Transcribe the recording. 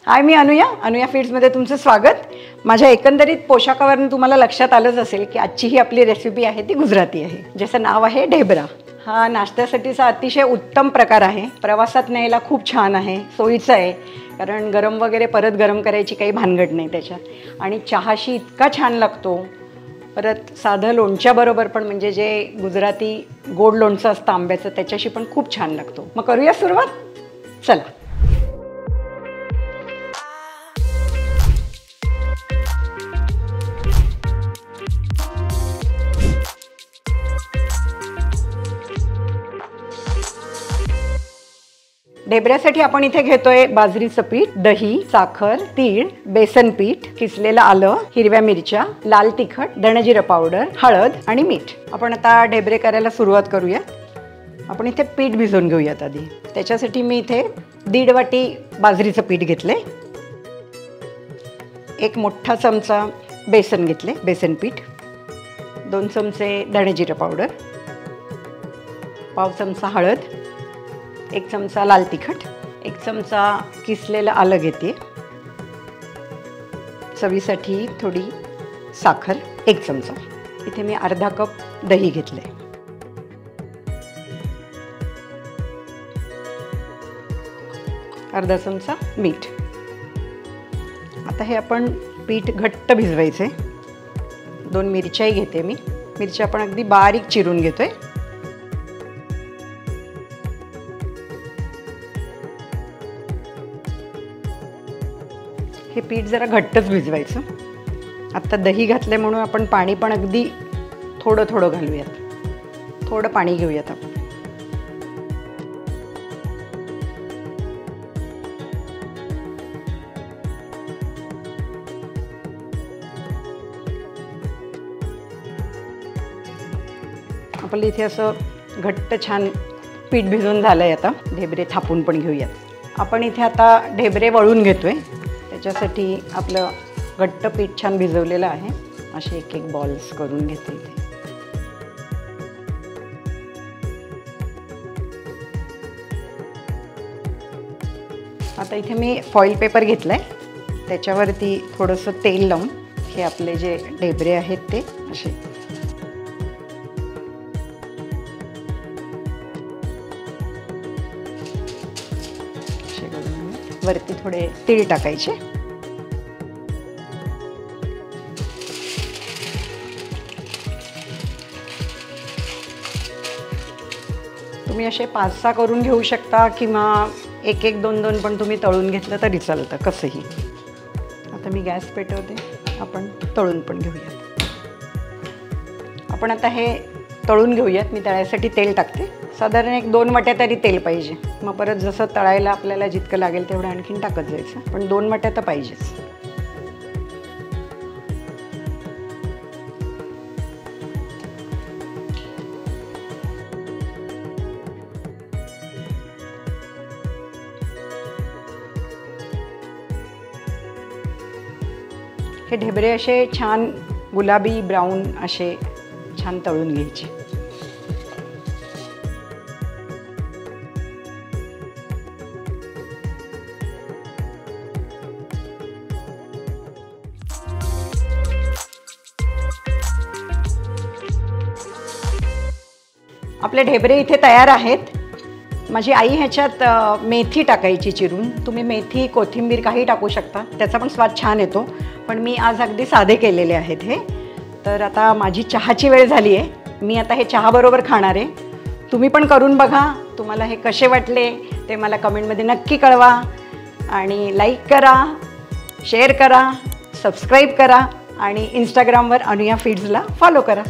हाय, मी अनुया फीड्समध्ये तुमचं स्वागत। माझ्या एकंदरीत पोशाखावरून तुम्हाला लक्षात आलंच असेल की आजची ही आपली रेसिपी आहे ती गुजराती आहे, ज्याचं नाव आहे ढेबरा। हा नाश्त्यासाठीचा अतिशय उत्तम प्रकार आहे। प्रवासात न्यायला खूप छान आहे, सोयीचा आहे, कारण गरम वगैरे परत गरम करायची काही भानगड नाही त्याच्यात। आणि चहाशी इतका छान लागतो। परत साधं लोणच्याबरोबर पण, म्हणजे जे गुजराती गोड लोणचं असतं आंब्याचं, त्याच्याशी पण खूप छान लागतो। मग करूया सुरुवात, चला। ढेबऱ्यासाठी आपण इथे घेतोय बाजरीचं पीठ, दही, साखर, तीळ, बेसन पीठ, किसलेलं आलं, हिरव्या मिरच्या, लाल तिखट, धणजिरं पावडर, हळद आणि मीठ। आपण आता ढेबरे करायला सुरुवात करूया। आपण इथे पीठ भिजवून घेऊयात आधी। त्याच्यासाठी मी इथे 1.5 वाटी बाजरीचं पीठ घेतले, 1 मोठा चमचा बेसन घेतले, बेसन पीठ, 2 चमचे धणजिरं पावडर, पाव चमचा हळद, 1 चमचा लाल तिखट, 1 चमचा किसलेलं आलं घेते, चवीसाठी थोडी साखर, 1 चमचा। इथे मी अर्धा कप दही घेतले, अर्धा चमचा मीठ। आता हे आपण पीठ घट्ट भिजवायचे। 2 मिरच्याही घेते मी, मिरच्या आपण अगदी बारीक चिरून घेतोय। हे पीठ जरा घट्टच भिजवायचं। आता दही घातले म्हणून आपण पाणी पण अगदी थोडं थोडं घालूयात, थोडं पाणी घेऊयात आपण। आपलं इथे असं घट्ट छान पीठ भिजून झालंय। आता ढेबरे थापून पण घेऊयात। आपण इथे आता ढेबरे वळून घेतोय। त्याच्यासाठी आपलं घट्ट पीठ छान भिजवलेलं आहे। असे एक एक बॉल्स करून घेते इथे। आता इथे मी फॉईल पेपर घेतलाय, त्याच्यावरती थोडंसं तेल लावून हे आपले जे ढेबरे आहेत ते असे वरती थोडे तीळ टाकायचे। तुम्ही असे 5-6 करून घेऊ शकता, किंवा 1-1, 2-2 पण तुम्ही तळून घेतलं तरी चालतं, कसंही। आता मी गॅस पेटवते, आपण तळून पण घेऊयात। आपण आता हे तळून घेऊयात। मी तळायसाठी तेल टाकते, साधारण 1-2 वाट्या तरी तेल पाहिजे। मग परत जसं तळायला आपल्याला जितकं लागेल तेवढं आणखीन टाकत जायचं, पण 2 वाट्या तर पाहिजेच। हे ढेबरे असे छान गुलाबी ब्राऊन असे छान तळून घ्यायचे। आपले ढेबरे इथे तयार आहेत। माझी आई ह्याच्यात मेथी टाकायची चिरून। तुम्ही मेथी, कोथिंबीर काही टाकू शकता, त्याचा पण स्वाद छान येतो, पण मी आज अगदी साधे केलेले आहेत हे। तर आता माझी चहाची वेळ झाली आहे। मी आता हे चहाबरोबर खाणार आहे। तुम्ही पण करून बघा। तुम्हाला हे कसे वाटले ते मला कमेंटमध्ये नक्की कळवा, आणि लाईक करा, शेअर करा, सबस्क्राईब करा, आणि इंस्टाग्रामवर अनुया फीड्सला फॉलो करा।